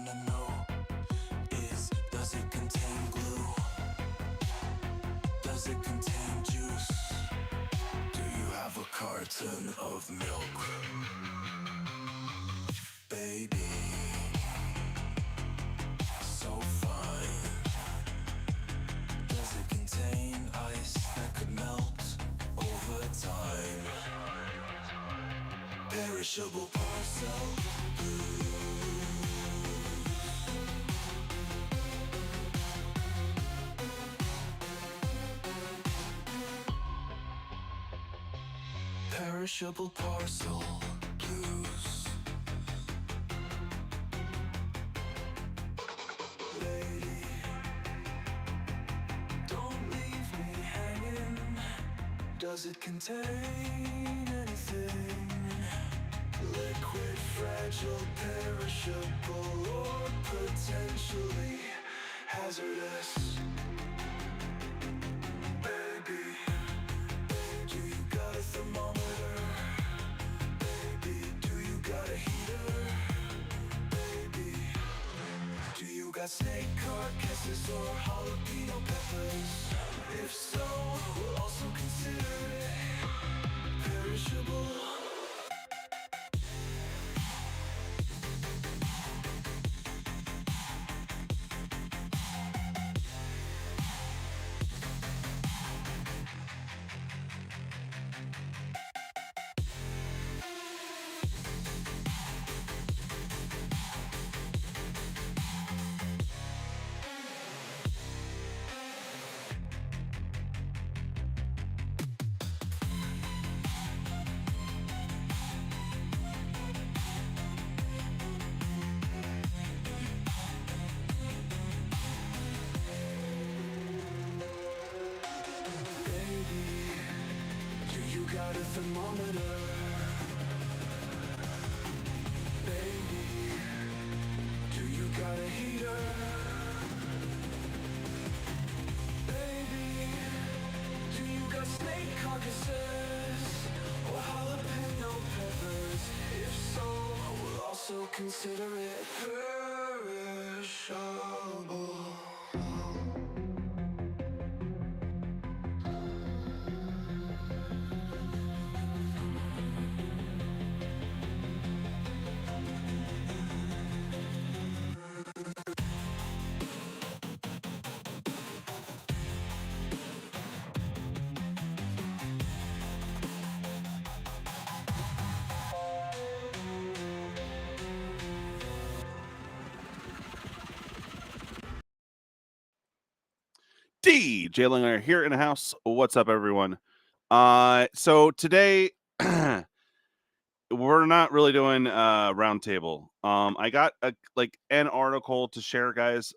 wanna know is, does it contain glue? Does it contain juice? Do you have a carton of milk? Baby, so fine. Does it contain ice that could melt over time? Perishable parcel perishable parcel blues. Lady, don't leave me hanging. Does it contain anything? Liquid, fragile, perishable, or potentially hazardous? Baby, do you got a thermometer? Baby, do you got a heater? Baby, do you got snake carcasses or jalapeno peppers? If so, we'll also consider it perishable. Got a thermometer? Baby, do you got a heater? Baby, do you got snake carcasses or jalapeno peppers? If so, we'll also consider it perishable. DJ Linger here in the house. What's up, everyone? So today we're not really doing roundtable. I got an article to share, guys.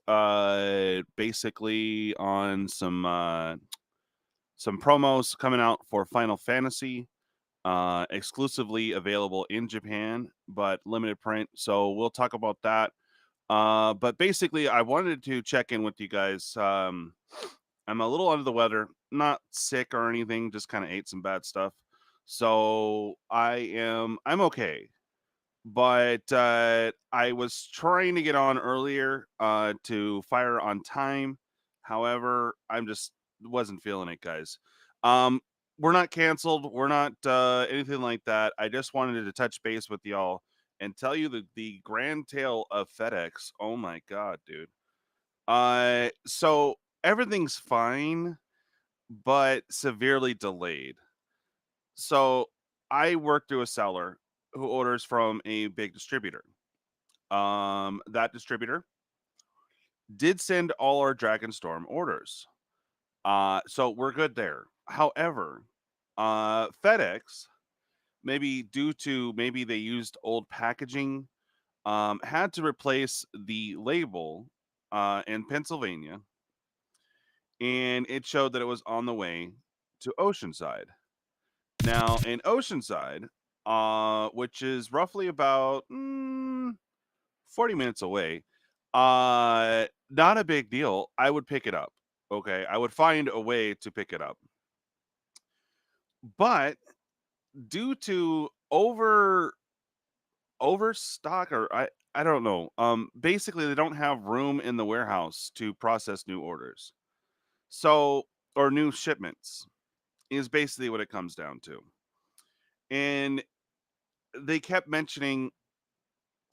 Basically on some promos coming out for Final Fantasy. Exclusively available in Japan, but limited print. So we'll talk about that. But basically, I wanted to check in with you guys. I'm a little under the weather, not sick or anything, just kind of ate some bad stuff. So I'm okay. But I was trying to get on earlier to fire on time. However, I'm just wasn't feeling it, guys. Um, we're not canceled. We're not anything like that. I just wanted to touch base with y'all and tell you the grand tale of FedEx. Oh my god, dude. So everything's fine, but severely delayed. So I work through a seller who orders from a big distributor. That distributor did send all our Dragonstorm orders. So we're good there. However, FedEx, maybe due to maybe they used old packaging, had to replace the label in Pennsylvania, and it showed that it was on the way to Oceanside. Now, in Oceanside, which is roughly about 40 minutes away, not a big deal. I would pick it up. Okay. I would find a way to pick it up. But due to over overstock, or I don't know. Basically they don't have room in the warehouse to process new orders. So, or new shipments is basically what it comes down to. And they kept mentioning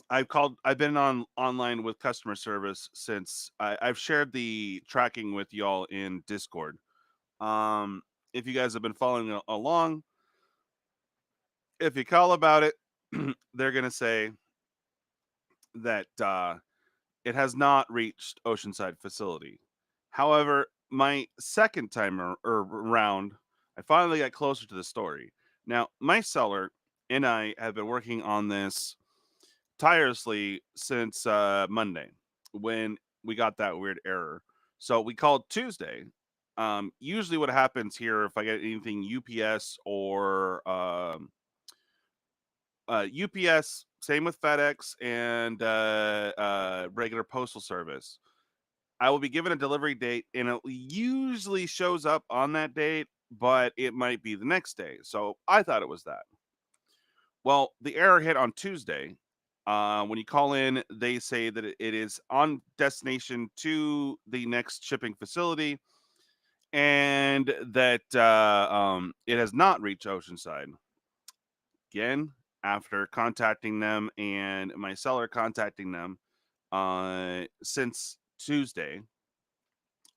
I've been on online with customer service since I've shared the tracking with y'all in Discord. Um if you guys have been following along, if you call about it, they're going to say that it has not reached Oceanside facility. However, my second time round, I finally got closer to the story. Now, my seller and I have been working on this tirelessly since Monday when we got that weird error. So we called Tuesday. Usually, what happens here if I get anything UPS or UPS, same with FedEx and regular postal service. I will be given a delivery date, and it usually shows up on that date, but it might be the next day. So I thought it was that. Well, the error hit on Tuesday. When you call in, they say that it is on destination to the next shipping facility, and that it has not reached Oceanside. Again, after contacting them and my seller contacting them since Tuesday,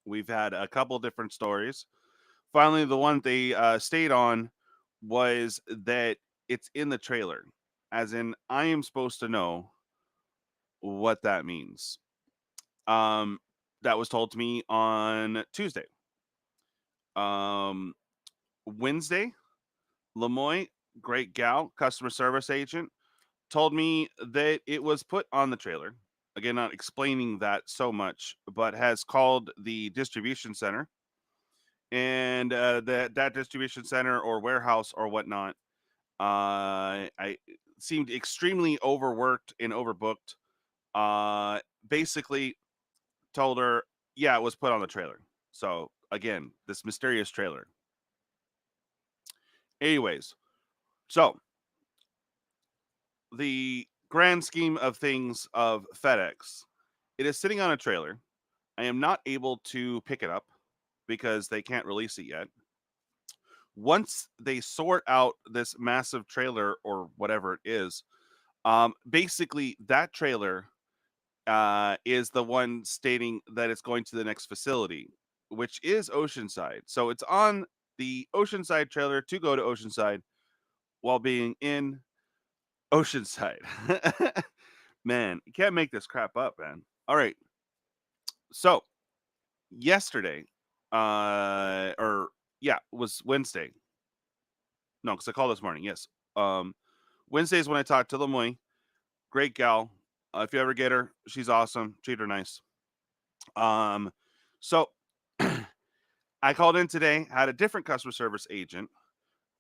we've had a couple different stories. Finally, the one they stayed on was that it's in the trailer, as in I am supposed to know what that means. Um, that was told to me on Tuesday. Um, Wednesday, Lemoy, great gal, customer service agent, told me that it was put on the trailer. Again, not explaining that so much, but has called the distribution center, and that distribution center or warehouse or whatnot, I seemed extremely overworked and overbooked. Basically told her, yeah, it was put on the trailer. So again, this mysterious trailer. Anyways, so the grand scheme of things of FedEx, it is sitting on a trailer. I am not able to pick it up because they can't release it yet. Once they sort out this massive trailer or whatever it is, basically that trailer is the one stating that it's going to the next facility, which is Oceanside. So it's on the Oceanside trailer to go to Oceanside while being in Oceanside. Man, you can't make this crap up, man. All right. So yesterday, or yeah, it was Wednesday. No, because I called this morning. Yes. Um, Wednesday is when I talked to Lemoy. Great gal. If you ever get her, she's awesome. Treat her nice. Um, so I called in today, had a different customer service agent,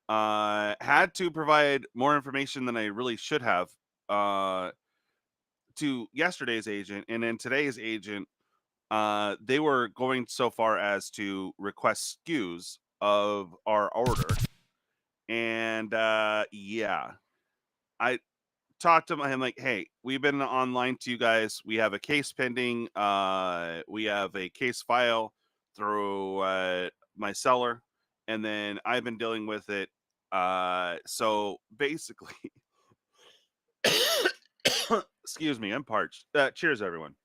had to provide more information than I really should have uh, to yesterday's agent. And then today's agent, they were going so far as to request SKUs of our order. And yeah, I talked to him like, hey, we've been online to you guys. We have a case pending. We have a case file through my seller, and then I've been dealing with it. So basically, excuse me, I'm parched. Cheers, everyone.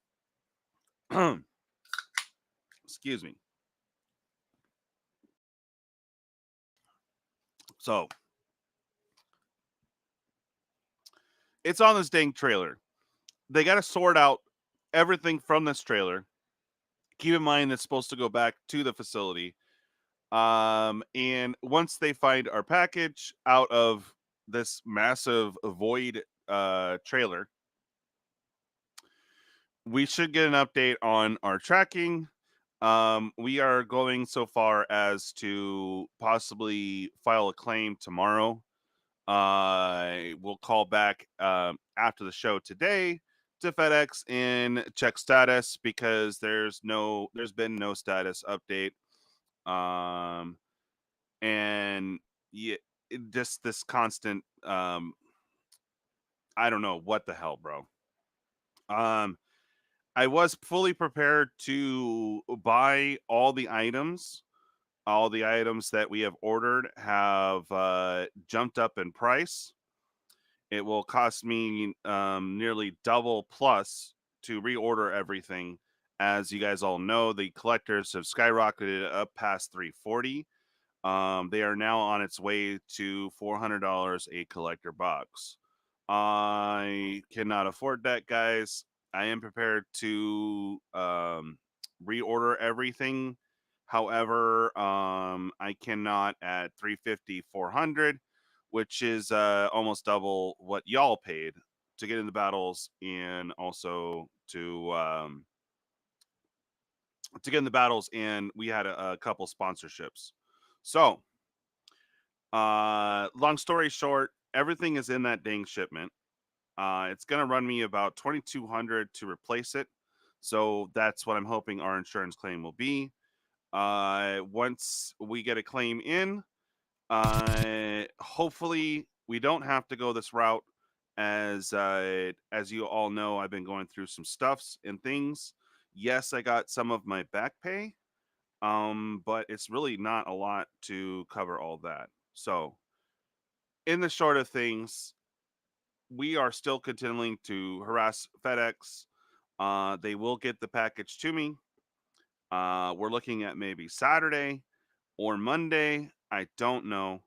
Excuse me. So it's on this dang trailer. They got to sort out everything from this trailer. Keep in mind it's supposed to go back to the facility. And once they find our package out of this massive void trailer, we should get an update on our tracking. We are going so far as to possibly file a claim tomorrow. We'll call back after the show today to FedEx and check status because there's been no status update. Um, and yeah, just this constant I don't know what the hell, bro. Um, I was fully prepared to buy all the items. All the items that we have ordered have jumped up in price. It will cost me nearly double plus to reorder everything. As you guys all know, the collectors have skyrocketed up past 340. They are now on its way to $400 a collector box. I cannot afford that, guys. I am prepared to reorder everything. However, I cannot at 350, 400, which is almost double what y'all paid to get in the battles and also to get in the battles. And we had a couple sponsorships. So, long story short, everything is in that dang shipment. It's gonna run me about 2,200 to replace it. So that's what I'm hoping our insurance claim will be. Once we get a claim in, hopefully we don't have to go this route. As you all know, I've been going through some stuffs and things. Yes, I got some of my back pay, but it's really not a lot to cover all that. So, in the short of things, we are still continuing to harass FedEx. They will get the package to me. We're looking at maybe Saturday or Monday. I don't know.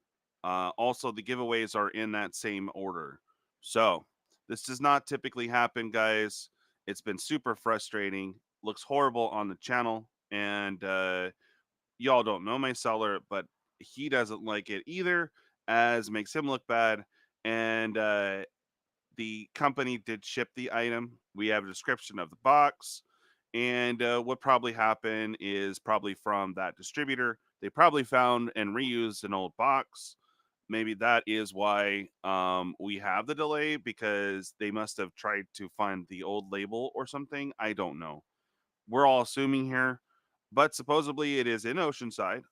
Also, the giveaways are in that same order. So, this does not typically happen, guys. It's been super frustrating. Looks horrible on the channel. And y'all don't know my seller, but he doesn't like it either, as makes him look bad. And the company did ship the item. We have a description of the box. And what probably happened is probably from that distributor, they probably found and reused an old box. Maybe that is why we have the delay, because they must have tried to find the old label or something. I don't know. We're all assuming here, but supposedly it is in Oceanside.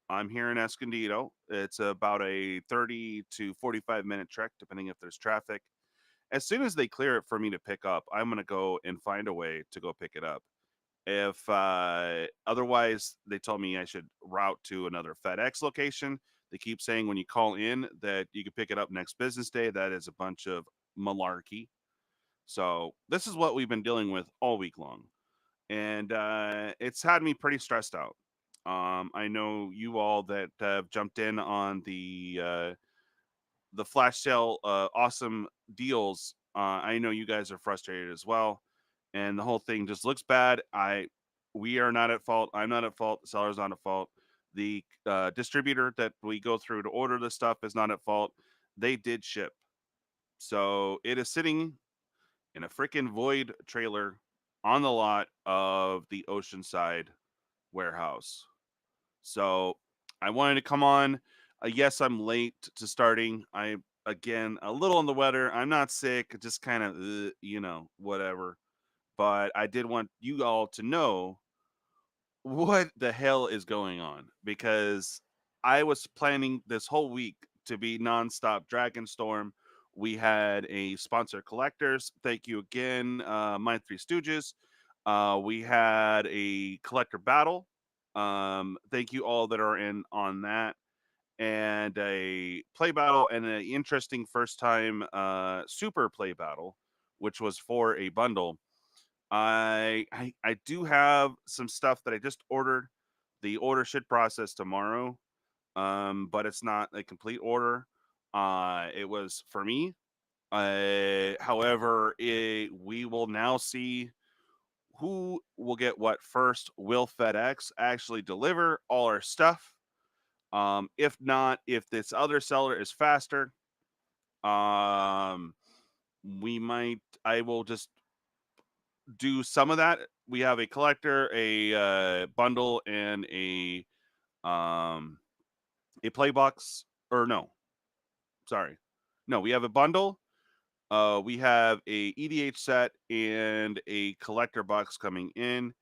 I'm here in Escondido. It's about a 30 to 45-minute trek, depending if there's traffic. As soon as they clear it for me to pick up, I'm gonna go and find a way to go pick it up. If otherwise, they told me I should route to another FedEx location. They keep saying when you call in that you can pick it up next business day. That is a bunch of malarkey. So this is what we've been dealing with all week long, and it's had me pretty stressed out. I know you all that have jumped in on the flash sale awesome deals. I know you guys are frustrated as well, and the whole thing just looks bad. We are not at fault. I'm not at fault. The seller's not at fault. The distributor that we go through to order the stuff is not at fault. They did ship, so it is sitting in a freaking void trailer on the lot of the Oceanside warehouse. So I wanted to come on. Yes, I'm late to starting. I again a little on the weather. I'm not sick, just kind of whatever. But I did want you all to know what the hell is going on, because I was planning this whole week to be nonstop Dragonstorm. We had a sponsor collectors. Thank you again, my Three Stooges. We had a collector battle. Thank you all that are in on that, and a play battle, and an interesting first time super play battle, which was for a bundle. I do have some stuff that I just ordered. The order should process tomorrow, but it's not a complete order. It was for me. However, we will now see who will get what first. Will FedEx actually deliver all our stuff? If not, if this other seller is faster, um, we might. I will just do some of that. We have a collector, a bundle, and a play box. Or no, sorry, no. We have a bundle. We have a EDH set and a collector box coming in.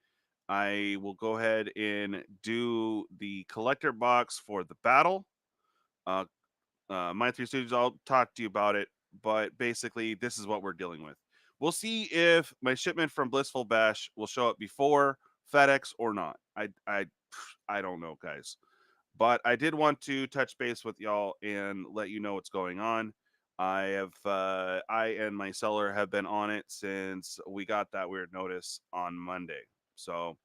I will go ahead and do the collector box for the battle. Uh, my Three Studios. I'll talk to you about it but basically, this is what we're dealing with. We'll see if my shipment from Blissful Bash will show up before FedEx or not. I don't know, guys. But I did want to touch base with y'all and let you know what's going on. I and my seller have been on it since we got that weird notice on Monday. So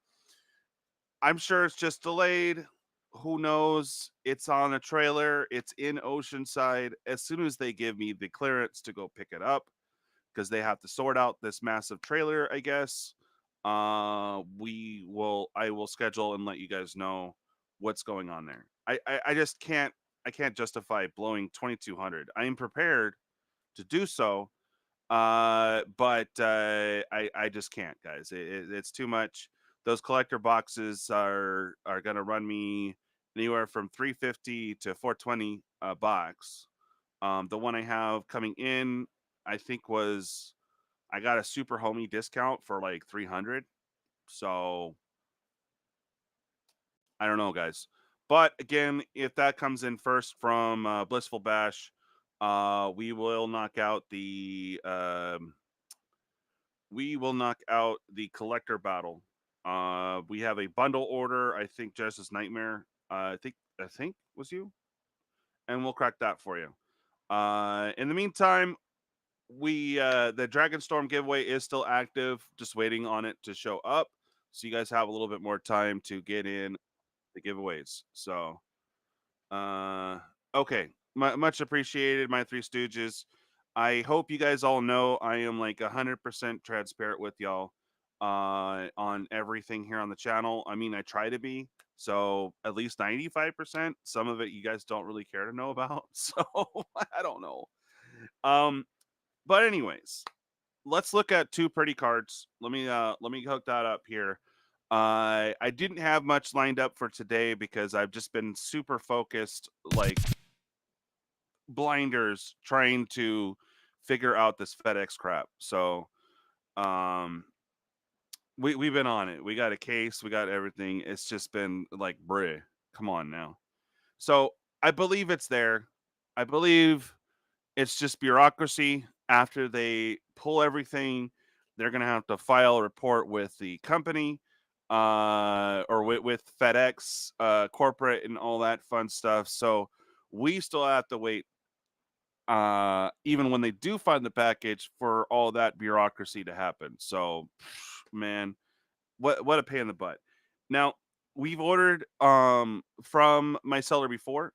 I'm sure it's just delayed. Who knows? It's on a trailer. It's in Oceanside. As soon as they give me the clearance to go pick it up, because they have to sort out this massive trailer, I guess. I will schedule and let you guys know what's going on there. I just can't justify blowing 2200. I am prepared to do so, but I just can't, guys. It's too much. Those collector boxes are gonna run me anywhere from 350 to 420 a box. The one I have coming in, I think was I got a super homie discount for like 300. So I don't know, guys. But again, if that comes in first from Blissful Bash, we will knock out the collector battle. We have a bundle order. I think Genesis Nightmare. I think was you, and we'll crack that for you. In the meantime, we the Dragonstorm giveaway is still active, just waiting on it to show up. So you guys have a little bit more time to get in the giveaways. So uh okay. Much appreciated, my three stooges. I hope you guys all know I am like 100% transparent with y'all on everything here on the channel. I mean, I try to be. So at least 95%. Some of it you guys don't really care to know about. So I don't know. Um but anyways, let's look at two pretty cards. Let me hook that up here. I didn't have much lined up for today because I've just been super focused, like blinders, trying to figure out this FedEx crap. So um we've been on it. We got a case, we got everything. It's just been like, bruh, come on now. So I believe it's there. I believe it's just bureaucracy. After they pull everything, they're going to have to file a report with the company or with FedEx, corporate, and all that fun stuff. So we still have to wait, even when they do find the package, for all that bureaucracy to happen. So, man, what a pain in the butt. Now, we've ordered from my seller before,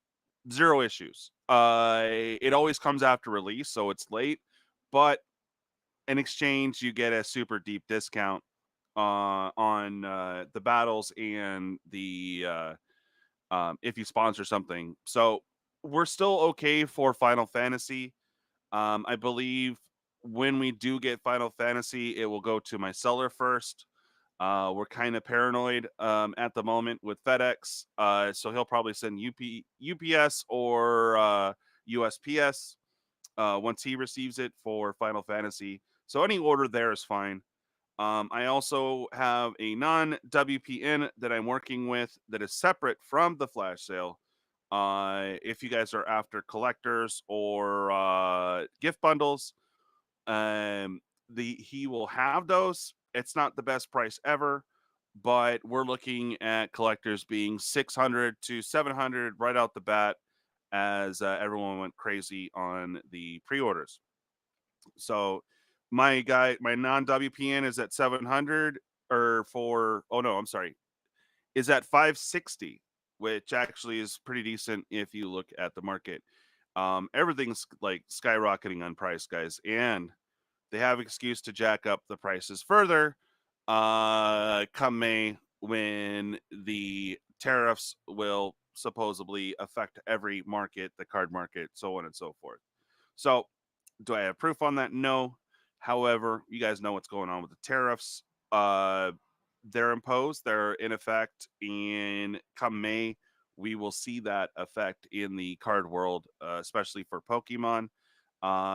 zero issues. It always comes after release, so it's late, but in exchange you get a super deep discount on the battles and the if you sponsor something. So we're still okay for Final Fantasy. I believe when we do get Final Fantasy, it will go to my seller first. We're kind of paranoid at the moment with FedEx, so he'll probably send UPS or USPS once he receives it for Final Fantasy. So any order there is fine. I also have a non WPN that I'm working with that is separate from the flash sale. If you guys are after collectors or gift bundles, um, he will have those. It's not the best price ever, but we're looking at collectors being 600 to 700 right out the bat, as everyone went crazy on the pre-orders. So my non WPN is at 700, or for oh no, I'm sorry, is at 560, which actually is pretty decent if you look at the market. Everything's like skyrocketing on price, guys, and they have excuse to jack up the prices further come May, when the tariffs will supposedly affect every market, the card market, so on and so forth. So do I have proof on that? No. However, you guys know what's going on with the tariffs. Uh, they're imposed, they're in effect, and come May, we will see that effect in the card world, especially for Pokemon.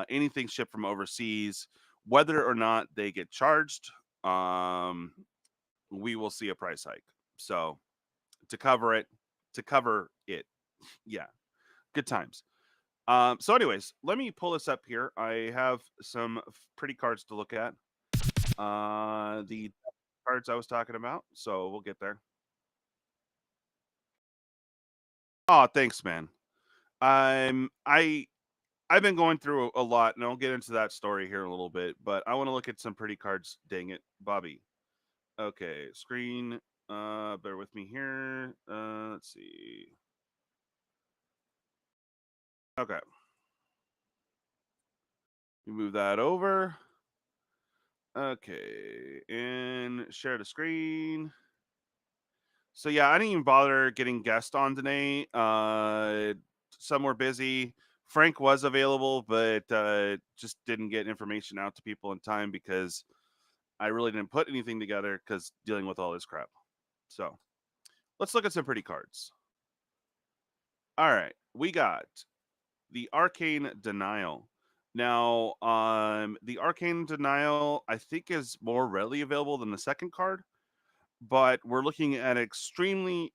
Anything shipped from overseas, whether or not they get charged, we will see a price hike. So to cover it, yeah, good times. So, anyways, let me pull this up here. I have some pretty cards to look at. The cards I was talking about. So we'll get there. Oh, thanks, man. I'm I I've been going through a lot, and I'll get into that story here in a little bit. But I want to look at some pretty cards. Dang it, Bobby. Okay, screen. Bear with me here. Let's see. Okay, you move that over. Okay, and share the screen. So yeah, I didn't even bother getting guests on today. Some were busy. Frank was available, but just didn't get information out to people in time because I really didn't put anything together because dealing with all this crap. So let's look at some pretty cards. All right, we got the Arcane Denial. Now, the Arcane Denial I think is more readily available than the second card, but we're looking at extremely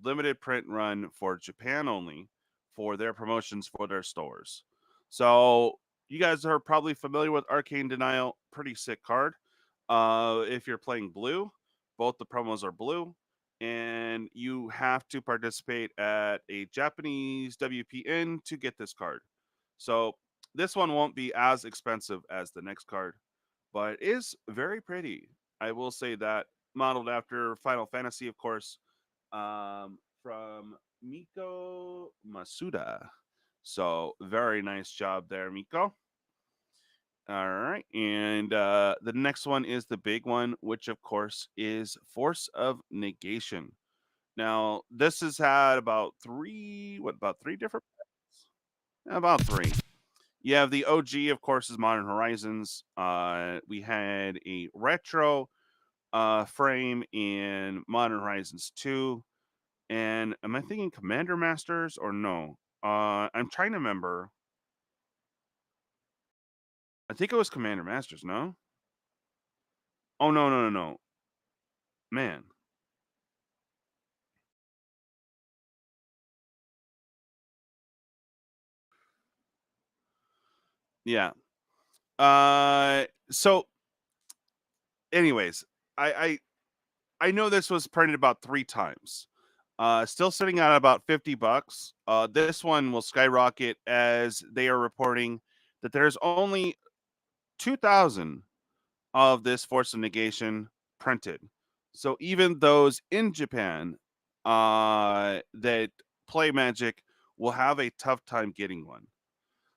limited print run for Japan only for their promotions for their stores. So you guys are probably familiar with Arcane Denial, pretty sick card. If you're playing blue, both the promos are blue, and you have to participate at a Japanese WPN to get this card. So this one won't be as expensive as the next card, but is very pretty. I will say that, modeled after Final Fantasy, of course, from Miko Masuda. So very nice job there, Miko. All right, and the next one is the big one, which of course is Force of Negation. Now, this has had about about three different, about three. You have the OG, of course, is Modern Horizons. We had a retro frame in Modern Horizons 2. And am I thinking Commander Masters or no? I'm trying to remember. I think it was Commander Masters, no? Oh, no, no, no, no. Man. Yeah. So anyways, I I know this was printed about 3 times. Still sitting at about $50. This one will skyrocket as they are reporting that there's only 2,000 of this Force of Negation printed. So even those in Japan that play Magic will have a tough time getting one.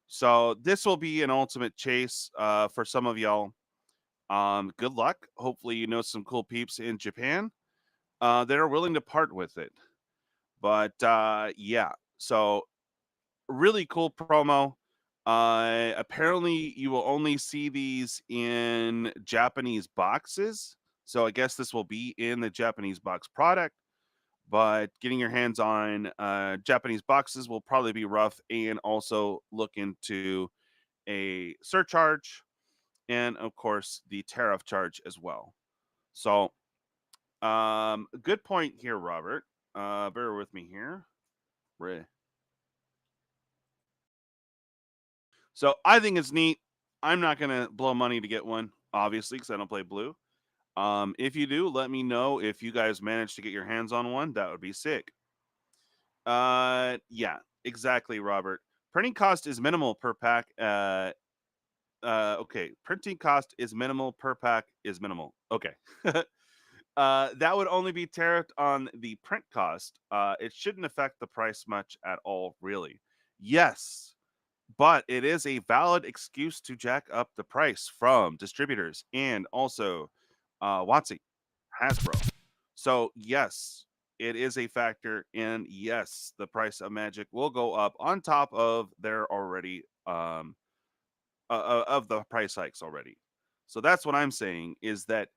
So this will be an ultimate chase for some of y'all. Good luck. Hopefully, you know some cool peeps in Japan that are willing to part with it. But yeah, so really cool promo. Apparently, you will only see these in Japanese boxes. So I guess this will be in the Japanese box product. But getting your hands on Japanese boxes will probably be rough, and also look into a surcharge and, of course, the tariff charge as well. So, good point here, Robert. Bear with me here. Right. So I think it's neat. I'm not gonna blow money to get one, obviously, because I don't play blue. If you do, let me know if you guys manage to get your hands on one. That would be sick. Yeah, exactly, Robert. Printing cost is minimal per pack. Okay. Printing cost is minimal per pack is minimal. Okay. That would only be tariffed on the print cost. It shouldn't affect the price much at all, really. Yes, but it is a valid excuse to jack up the price from distributors and also WotC, Hasbro. So yes, it is a factor, and yes, the price of Magic will go up on top of their already of the price hikes already. So that's what I'm saying is that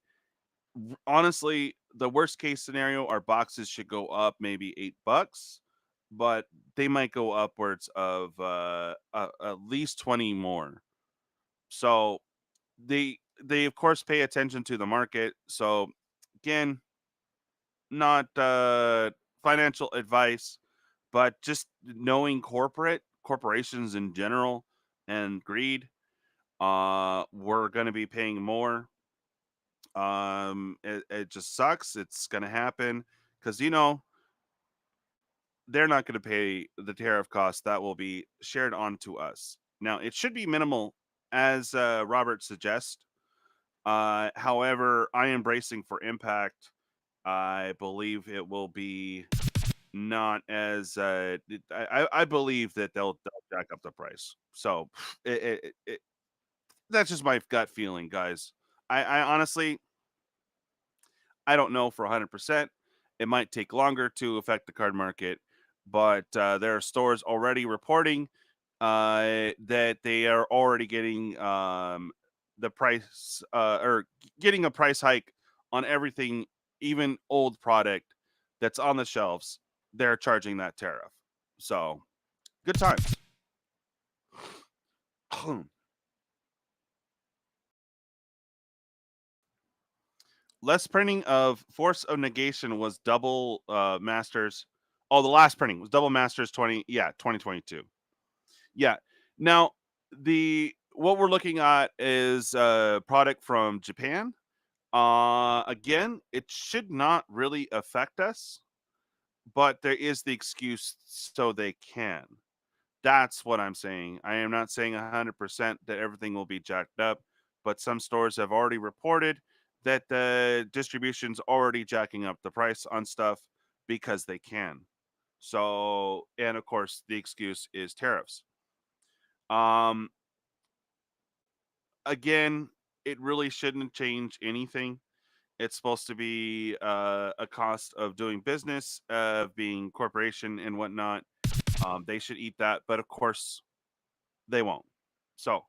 honestly, the worst case scenario, our boxes should go up maybe $8, but they might go upwards of at least 20 more. So they of course pay attention to the market. So again, not financial advice, but just knowing corporations in general and greed, we're going to be paying more. It just sucks. It's going to happen because they're not going to pay the tariff cost that will be shared onto us. Now, it should be minimal, as Robert suggests. However, I am bracing for impact. I believe it will be not as I believe that they'll jack up the price. So that's just my gut feeling, guys. I honestly I don't know for 100%. It might take longer to affect the card market, but there are stores already reporting that they are already getting the price or getting a price hike on everything, even old product that's on the shelves. They're charging that tariff. So good times. Less printing of Force of Negation was double Masters. Oh, the last printing was double Masters 2022. Yeah. Now, the what we're looking at is a product from Japan. Again, it should not really affect us, but there is the excuse so they can. That's what I'm saying. I am not saying 100% that everything will be jacked up, but some stores have already reported that the distribution's already jacking up the price on stuff because they can. So, and of course, the excuse is tariffs. Um, Again, it really shouldn't change anything. It's supposed to be a cost of doing business, of being corporation and whatnot. They should eat that, but of course, they won't. So,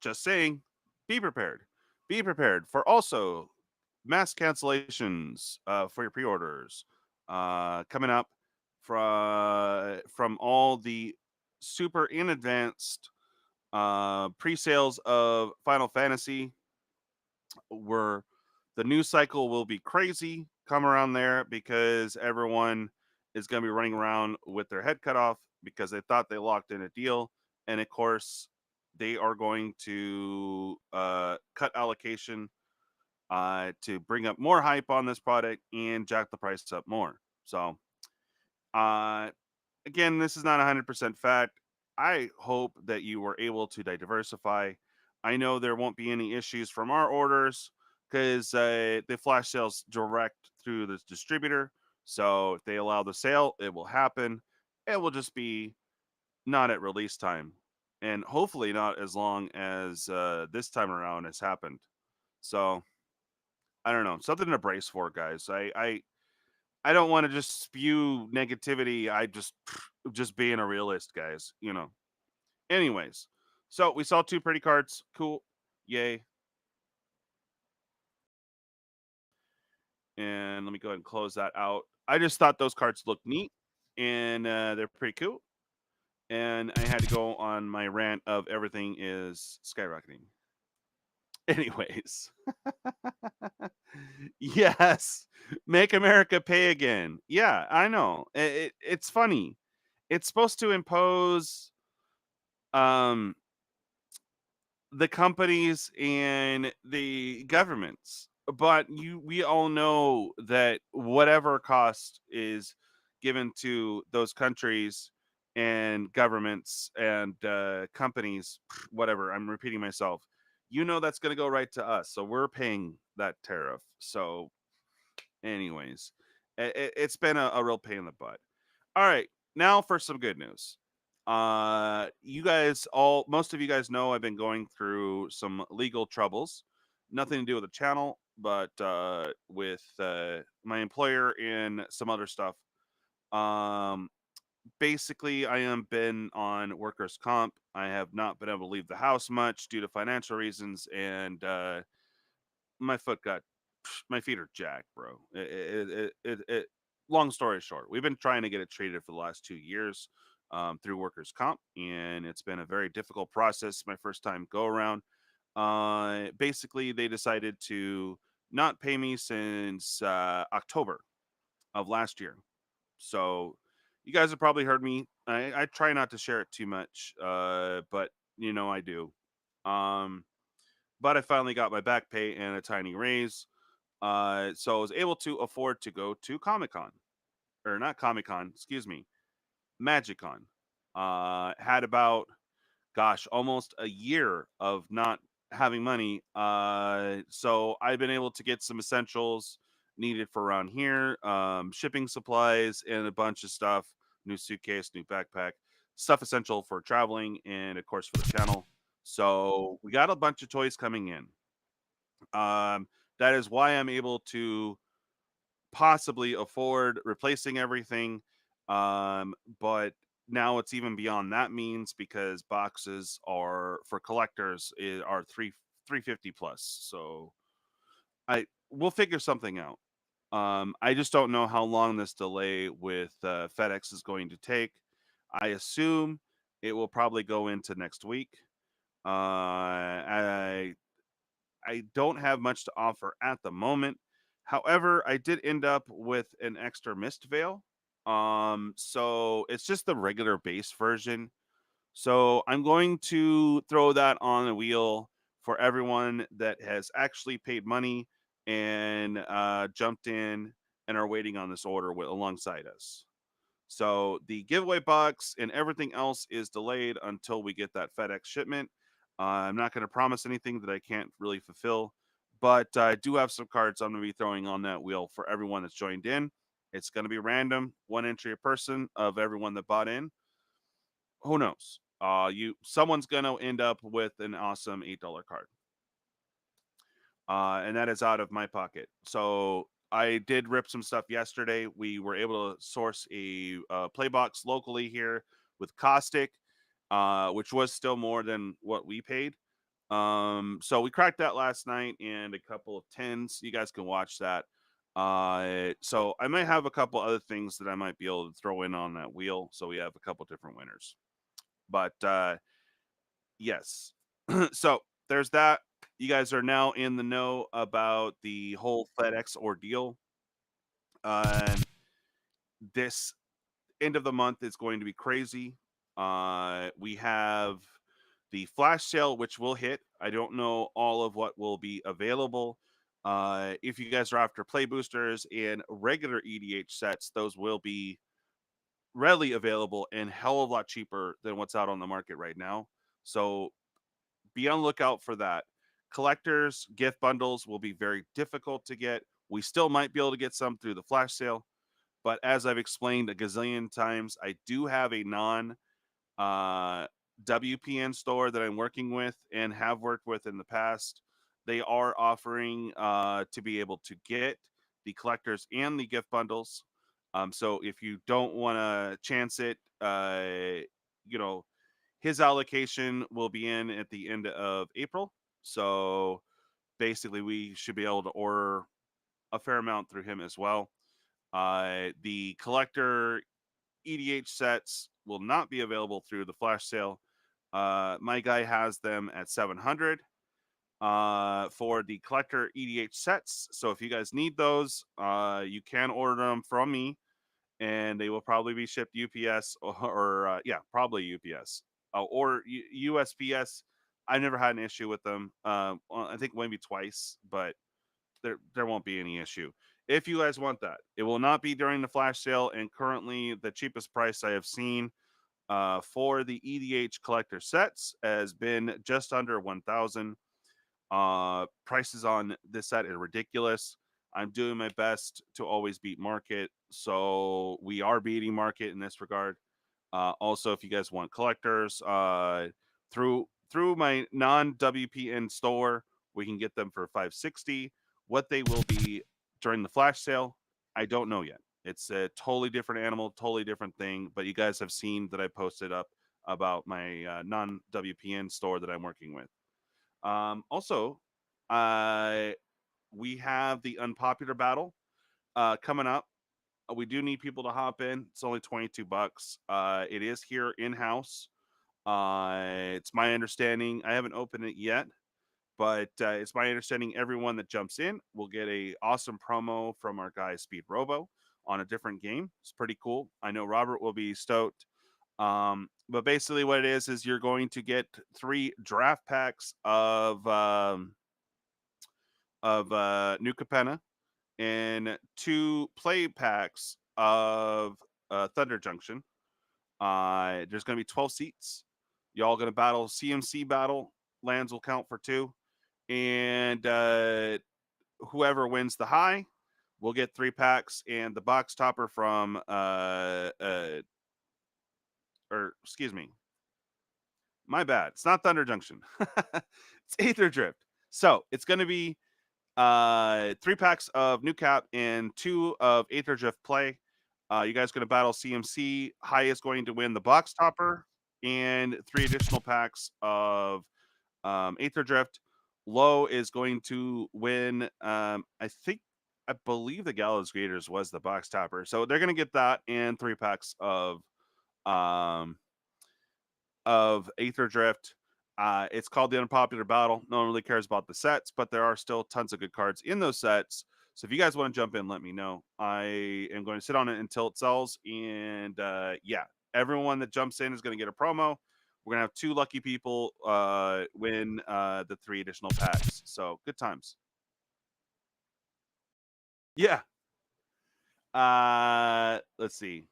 just saying, be prepared. Be prepared for also mass cancellations for your pre-orders coming up from all the super in advanced pre-sales of Final Fantasy. Where the news cycle will be crazy come around there because everyone is going to be running around with their head cut off because they thought they locked in a deal, and of course they are going to cut allocation to bring up more hype on this product and jack the price up more. So uh, again, this is not 100% fact. I hope that you were able to diversify. I know there won't be any issues from our orders because the flash sales direct through the distributor. So if they allow the sale, it will happen. It will just be not at release time, and hopefully not as long as this time around has happened. So I don't know, something to brace for, guys. I don't want to just spew negativity. I just being a realist, guys. Anyways, so we saw two pretty cards. Cool. Yay. And let me go ahead and close that out. I just thought those cards looked neat and they're pretty cool. And I had to go on my rant of everything is skyrocketing. Anyways, yes, make America pay again. Yeah, I know. It's funny. It's supposed to impose um the companies and the governments. But we all know that whatever cost is given to those countries and governments and companies, whatever, I'm repeating myself. That's going to go right to us. So we're paying that tariff. So, anyways, it's been a real pain in the butt. All right, now for some good news. Most of you guys know I've been going through some legal troubles. Nothing to do with the channel, but with my employer and some other stuff. Um, Basically, I am been on workers' comp. I have not been able to leave the house much due to financial reasons, and my foot got my feet are jacked, bro. Long story short, we've been trying to get it treated for the last 2 years through workers' comp, and it's been a very difficult process. My first time go around. Basically, they decided to not pay me since October of last year. So You guys have probably heard me. I try not to share it too much, but I do. Um, but I finally got my back pay and a tiny raise, so I was able to afford to go to Comic Con, or not Comic Con, excuse me, Magic Con. Had about, gosh, almost a year of not having money. So I've been able to get some essentials needed for around here, shipping supplies, and a bunch of stuff. New suitcase, new backpack, stuff essential for traveling, and of course for the channel. So we got a bunch of toys coming in. That is why I'm able to possibly afford replacing everything. But now it's even beyond that means because boxes are for collectors are 350 plus. So I we'll figure something out. I just don't know how long this delay with FedEx is going to take. I assume it will probably go into next week. I don't have much to offer at the moment. However, I did end up with an extra mist veil. So it's just the regular base version. So I'm going to throw that on a wheel for everyone that has actually paid money and jumped in and are waiting on this order alongside us. So the giveaway box and everything else is delayed until we get that FedEx shipment. I'm not going to promise anything that I can't really fulfill, but I do have some cards I'm going to be throwing on that wheel for everyone that's joined in. It's going to be random, one entry a person of everyone that bought in. Who knows? Someone's going to end up with an awesome $8 card, and that is out of my pocket. So I did rip some stuff yesterday. We were able to source a play box locally here with Caustic, which was still more than what we paid. So we cracked that last night and a couple of tens. You guys can watch that. So I might have a couple other things that I might be able to throw in on that wheel. So we have a couple different winners. But yes. So there's that. You guys are now in the know about the whole FedEx ordeal. And this end of the month is going to be crazy. We have the flash sale, which will hit. I don't know all of what will be available. If you guys are after play boosters and regular EDH sets, those will be readily available and hell of a lot cheaper than what's out on the market right now. So be on the lookout for that. Collectors gift bundles will be very difficult to get. We still might be able to get some through the flash sale, but as I've explained a gazillion times, I do have a non uh, WPN store that I'm working with and have worked with in the past. They are offering to be able to get the collectors and the gift bundles. So if you don't want to chance it, you know, his allocation will be in at the end of April. So basically, we should be able to order a fair amount through him as well. The collector EDH sets will not be available through the flash sale. My guy has them at 700 for the collector EDH sets. So if you guys need those, you can order them from me, and they will probably be shipped UPS or yeah, probably UPS or USPS. I've never had an issue with them. I think maybe twice, but there won't be any issue. If you guys want that, it will not be during the flash sale. And currently, the cheapest price I have seen for the EDH collector sets has been just under 1,000. Prices on this set are ridiculous. I'm doing my best to always beat market, so we are beating market in this regard. Also, if you guys want collectors, through my non WPN store, we can get them for 560. What they will be during the flash sale, I don't know yet. It's a totally different animal, totally different thing. But you guys have seen that I posted up about my non WPN store that I'm working with. Also, uh, we have the unpopular battle coming up. We do need people to hop in. It's only $22. It is here in house. It's my understanding. I haven't opened it yet, But it's my understanding everyone that jumps in will get a awesome promo from our guy Speed Robo on a different game. It's pretty cool. I know Robert will be stoked. But basically, what it is you're going to get 3 draft packs of New Capenna and 2 play packs of Thunder Junction. There's going to be 12 seats. Y'all going to battle CMC battle. Lands will count for 2. And whoever wins the high will get 3 packs. And the box topper from, or excuse me, my bad. It's not Thunder Junction. It's Aether Drift. So it's going to be 3 packs of New Cap and 2 of Aether Drift play. You guys going to battle CMC. High is going to win the box topper and 3 additional packs of Aether Drift. Low is going to win. I believe the Gallows Graders was the box topper, so they're going to get that and 3 packs um, of Aether Drift. It's called the Unpopular Battle. No one really cares about the sets, but there are still tons of good cards in those sets. So if you guys want to jump in, let me know. I am going to sit on it until it sells. And yeah, everyone that jumps in is going to get a promo. We're going to have 2 lucky people win the 3 additional packs. So good times. Yeah. Let's see.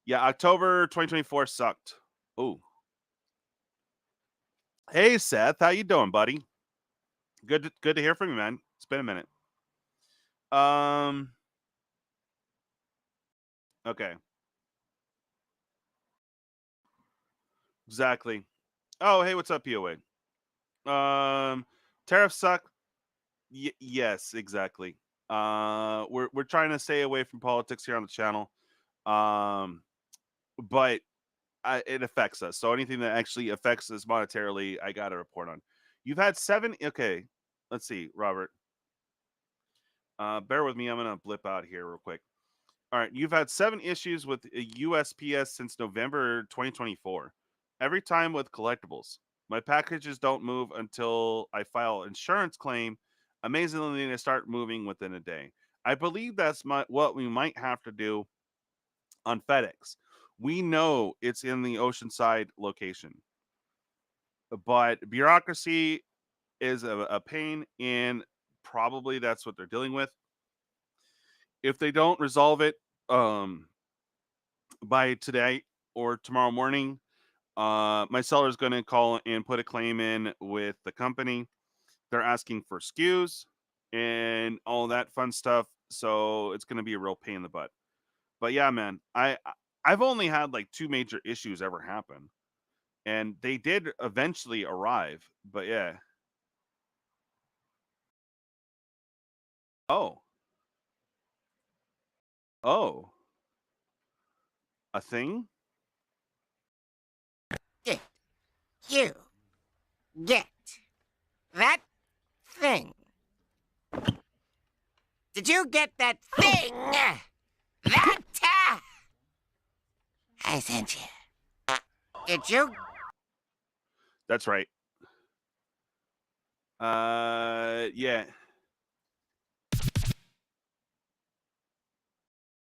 Yeah, October 2024 sucked. Oh. Hey Seth, how you doing, buddy? Good to hear from you, man. It's been a minute. Okay. Exactly. Oh, hey, what's up, POA? Tariffs suck. Yes, exactly. We're trying to stay away from politics here on the channel. But it affects us. So anything that actually affects us monetarily, I got to report on. You've had 7. Okay, let's see, Robert. Bear with me. I'm gonna blip out here real quick. All right, you've had 7 issues with USPS since November 2024. Every time with collectibles. My packages don't move until I file insurance claim. Amazingly, they start moving within a day. I believe that's what we might have to do on FedEx. We know it's in the Oceanside location, but bureaucracy is a pain, and probably that's what they're dealing with. If they don't resolve it, by today or tomorrow morning, my seller is going to call and put a claim in with the company. They're asking for SKUs and all that fun stuff, so it's going to be a real pain in the butt. But yeah, man, I've only had like 2 major issues ever happen, and they did eventually arrive. But yeah. Oh, oh, a thing. Did you get that thing? Did you get that thing? That I sent you. Did you? That's right. Yeah.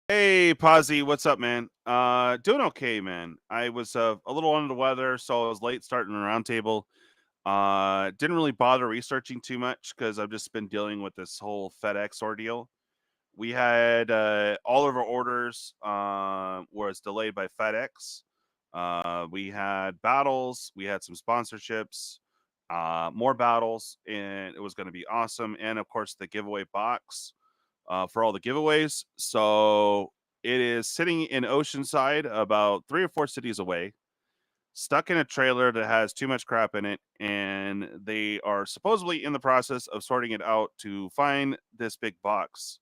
Hey, Posy, what's up, man? Doing okay, man. I was a little under the weather, so I was late starting the roundtable. Didn't really bother researching too much because I've just been dealing with this whole FedEx ordeal. We had all of our orders was delayed by FedEx. We had battles, we had some sponsorships, more battles, and it was going to be awesome. And of course, the giveaway box for all the giveaways. So it is sitting in Oceanside, about 3 or 4 cities away, stuck in a trailer that has too much crap in it, and they are supposedly in the process of sorting it out to find this big box.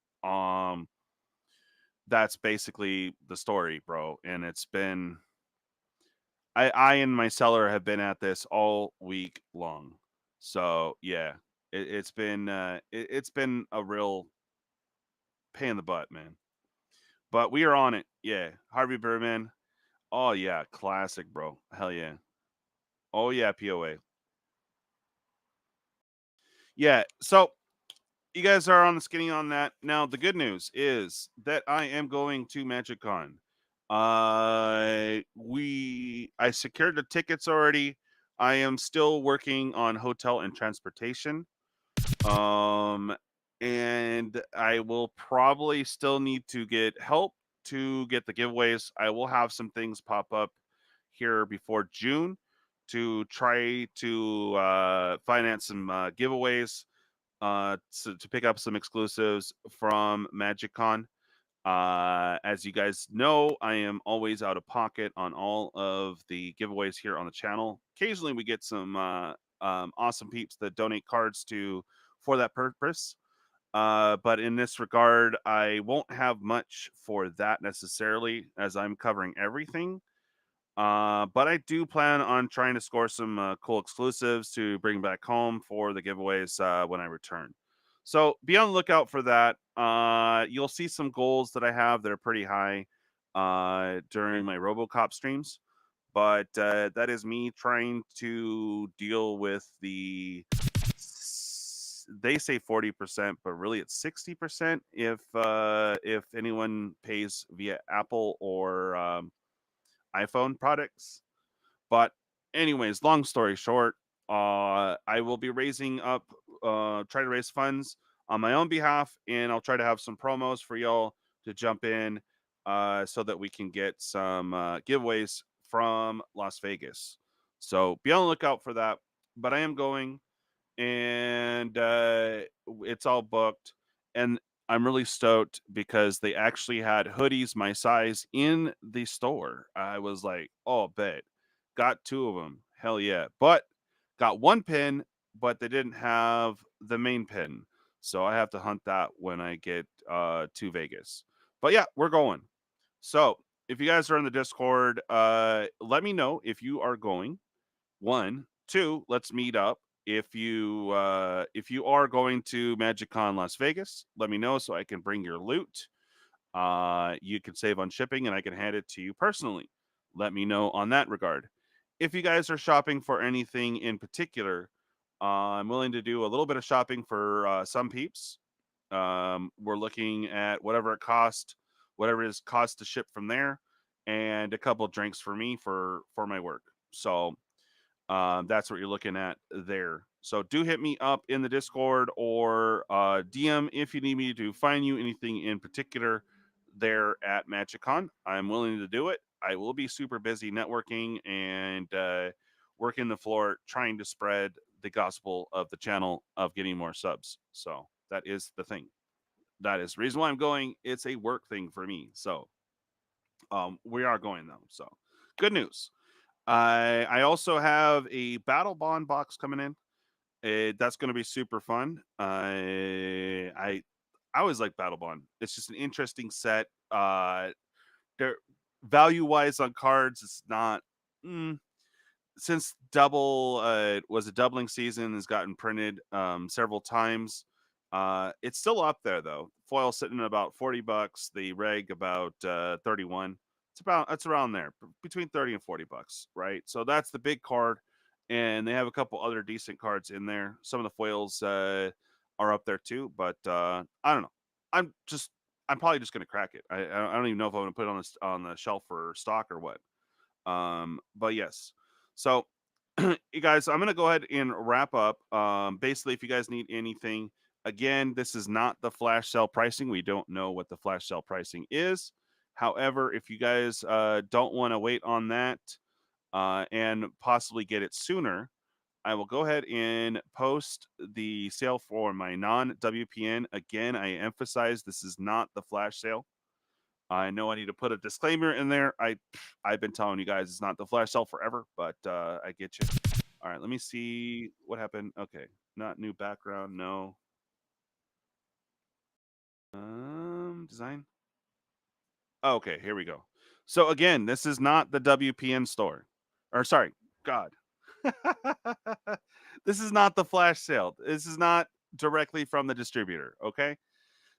That's basically the story, bro. And it's been I and my seller have been at this all week long. So yeah, it's been a real pain in the butt, man. But we are on it. Yeah. Harvey Birdman. Oh yeah, classic, bro. Hell yeah. Oh yeah, POA. Yeah. So you guys are on the skinny on that. Now the good news is that I am going to MagicCon. I secured the tickets already. I am still working on hotel and transportation. Um, and I will probably still need to get help to get the giveaways. I will have some things pop up here before June to try to finance some giveaways to pick up some exclusives from MagicCon. As you guys know, I am always out of pocket on all of the giveaways here on the channel. Occasionally, we get some awesome peeps that donate cards to for that purpose. But in this regard, I won't have much for that necessarily, as I'm covering everything. But I do plan on trying to score some cool exclusives to bring back home for the giveaways when I return. So be on the lookout for that. You'll see some goals that I have that are pretty high during my RoboCop streams. But that is me trying to deal with they say 40%, but really it's 60% if anyone pays via Apple or iPhone products. But anyways, long story short, I will be raising up, try to raise funds on my own behalf, and I'll try to have some promos for y'all to jump in, so that we can get some giveaways from Las Vegas. So be on the lookout for that. But I am going, and it's all booked. And I'm really stoked because they actually had hoodies my size in the store. I was like, oh, bet. Got two of them. Hell yeah. But got one pin, but they didn't have the main pin. So I have to hunt that when I get to Vegas. But yeah, we're going. So if you guys are in the Discord, let me know if you are going. One, two, let's meet up. If you are going to MagicCon Las Vegas, let me know so I can bring your loot. You can save on shipping and I can hand it to you personally. Let me know on that regard. If you guys are shopping for anything in particular, I'm willing to do a little bit of shopping for some peeps. We're looking at whatever it cost, whatever it is cost to ship from there, and a couple of drinks for me for my work. So that's what you're looking at there. So do hit me up in the Discord or DM if you need me to find you anything in particular there at MagicCon. I'm willing to do it. I will be super busy networking and working the floor trying to spread the gospel of the channel of getting more subs. So that is the thing. That is the reason why I'm going. It's a work thing for me. So we are going though. So good news. I also have a Battle Bond box coming in. That's going to be super fun. I always like Battle Bond. It's just an interesting set. They're value wise on cards. It's not. Since double was a doubling season has gotten printed several times. It's still up there though. Foil sitting at about $40, the reg about 31. It's around there, between 30 and $40, right? So that's the big card, and they have a couple other decent cards in there. Some of the foils are up there too, but I don't know. I'm just I'm probably just gonna crack it. I don't even know if I'm gonna put it on the shelf for stock or what. But yes. So you guys, I'm gonna go ahead and wrap up. Basically, if you guys need anything, again, this is not the flash sale pricing. We don't know what the flash sale pricing is. However, if you guys don't want to wait on that and possibly get it sooner, I will go ahead and post the sale for my non WPN. Again, I emphasize this is not the flash sale. I know I need to put a disclaimer in there. I've been telling you guys it's not the flash sale forever, but I get you. All right, let me see what happened. Okay, not new background. No. Design. Okay, here we go. So again, this is not the WPN store, or sorry, God. This is not the flash sale. This is not directly from the distributor. Okay.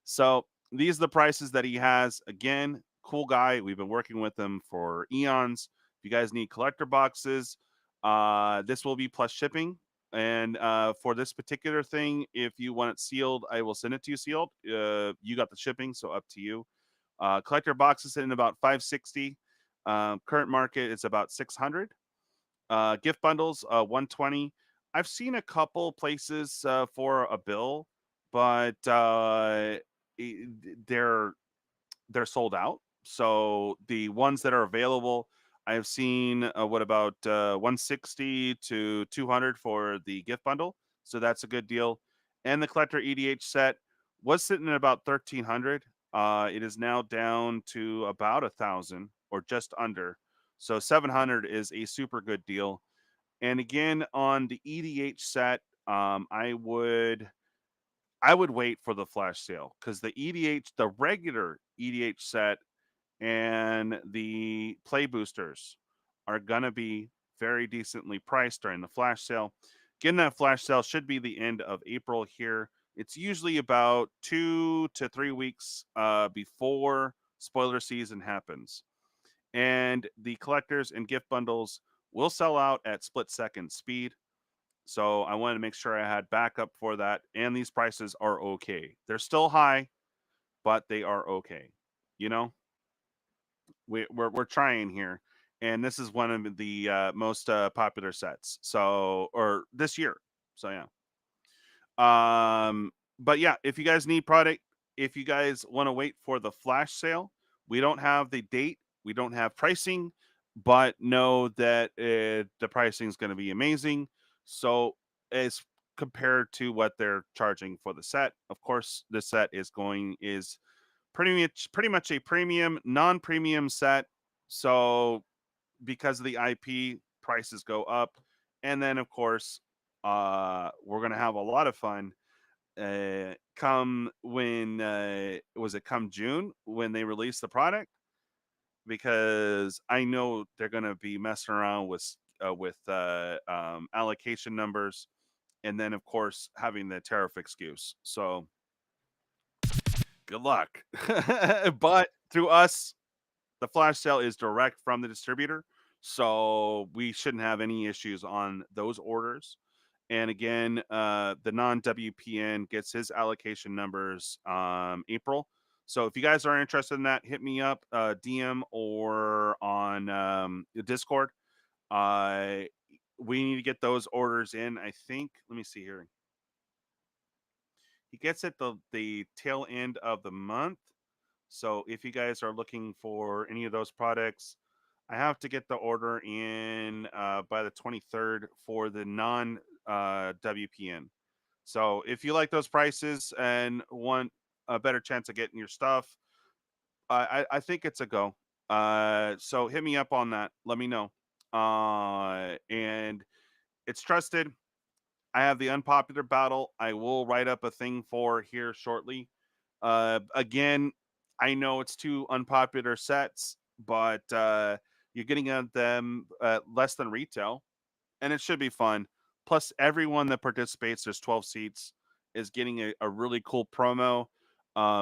So these are the prices that he has. Again, cool guy. We've been working with him for eons. If you guys need collector boxes, this will be plus shipping. And for this particular thing, if you want it sealed, I will send it to you sealed. You got the shipping, so up to you. Collector boxes in about 560. Current market is about 600. Gift bundles, 120. I've seen a couple places for a bill, but they're sold out. So the ones that are available, I've seen what about 160 to 200 for the gift bundle. So that's a good deal. And the collector EDH set was sitting at about 1300. It is now down to about 1,000 or just under. So 700 is a super good deal. And again, on the EDH set, I would wait for the flash sale because the regular EDH set and the play boosters are gonna be very decently priced during the flash sale. Getting that flash sale should be the end of April here. It's usually about 2 to 3 weeks before spoiler season happens. And the collectors and gift bundles will sell out at split second speed. So I wanted to make sure I had backup for that. And these prices are okay. They're still high, but they are okay. You know, we're trying here, and this is one of the most popular sets. So or this year. So yeah. But yeah, if you guys need product, if you guys want to wait for the flash sale, we don't have the date, we don't have pricing, but know that the pricing is going to be amazing. So as compared to what they're charging for the set, of course, the set is pretty much a premium, non-premium set. So because of the IP, prices go up, and then of course, we're gonna have a lot of fun. Come when was it? Come June when they release the product, because I know they're gonna be messing around with allocation numbers, and then of course having the tariff excuse. So good luck. But through us, the flash sale is direct from the distributor, so we shouldn't have any issues on those orders. And again, the non WPN gets his allocation numbers April. So if you guys are interested in that, hit me up, DM or on Discord. Uh, we need to get those orders in. I think. Let me see here. He gets it the tail end of the month. So if you guys are looking for any of those products, I have to get the order in by the 23rd for the non WPN. So if you like those prices and want a better chance of getting your stuff, I think it's a go. So hit me up on that. Let me know. And it's trusted. I have the unpopular battle. I will write up a thing for here shortly. Again, I know it's two unpopular sets, but you're getting at them less than retail, and it should be fun. Plus, everyone that participates, there's 12 seats, is getting a really cool promo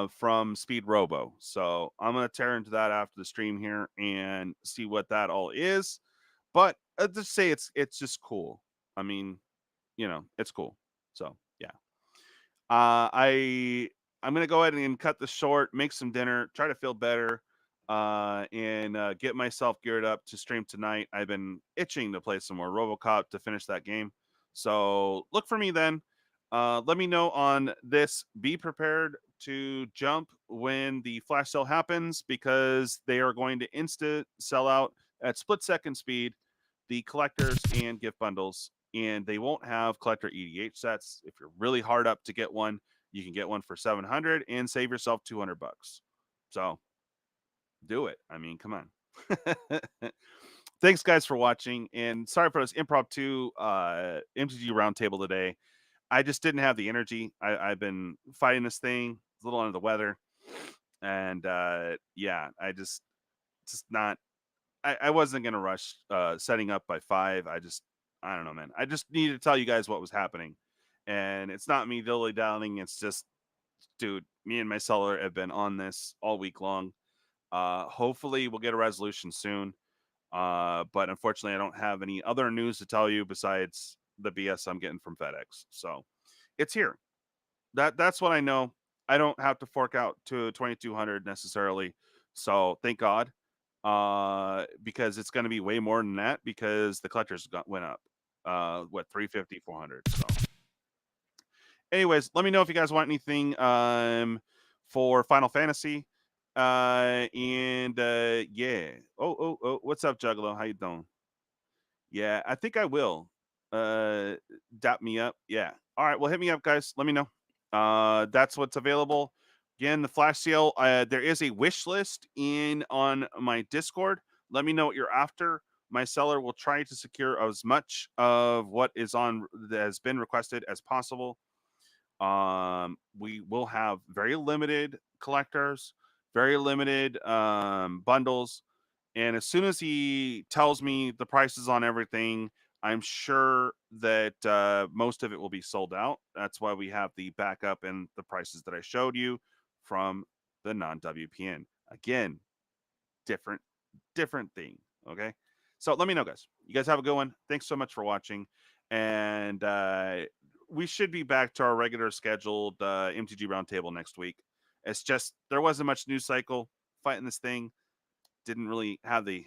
from Speed Robo. So I'm gonna tear into that after the stream here and see what that all is. But just say it's just cool. I mean, it's cool. So yeah. I'm gonna go ahead and cut this short, make some dinner, try to feel better, and get myself geared up to stream tonight. I've been itching to play some more RoboCop to finish that game, so look for me then. Let me know on this. Be prepared to jump when the flash sale happens because they are going to instant sell out at split second speed. The collectors and gift bundles, and they won't have collector EDH sets. If you're really hard up to get one, you can get one for 700 and save yourself 200 bucks. So do it. I mean, come on. Thanks guys for watching, and sorry for this impromptu MTG roundtable today. I just didn't have the energy. I've been fighting this thing, a little under the weather, and yeah, just not. I wasn't gonna rush setting up by 5. I don't know, man. I just needed to tell you guys what was happening, and it's not me dilly dallying. It's just, dude, me and my seller have been on this all week long. Hopefully, we'll get a resolution soon. But unfortunately, I don't have any other news to tell you besides the BS I'm getting from FedEx. So it's here. That's what I know. I don't have to fork out to 2,200 necessarily. So thank God, because it's going to be way more than that because the collectors went up. What 350, 400. So, anyways, let me know if you guys want anything for Final Fantasy. And yeah. Oh, what's up, Juggalo? How you doing? Yeah, I think I will. Dap me up. Yeah. All right. Well, hit me up, guys. Let me know. That's what's available. Again, the flash sale. There is a wish list in on my Discord. Let me know what you're after. My seller will try to secure as much of what is on that has been requested as possible. We will have very limited collectors, very limited bundles, and as soon as he tells me the prices on everything, I'm sure that most of it will be sold out. That's why we have the backup and the prices that I showed you from the non-WPN. Again, different thing. Okay, so let me know, guys. You guys have a good one. Thanks so much for watching, and we should be back to our regular scheduled MTG Roundtable next week. It's just there wasn't much news cycle fighting this thing. Didn't really have the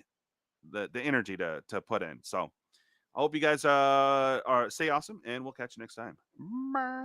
energy to put in. So I hope you guys are stay awesome, and we'll catch you next time. Bye.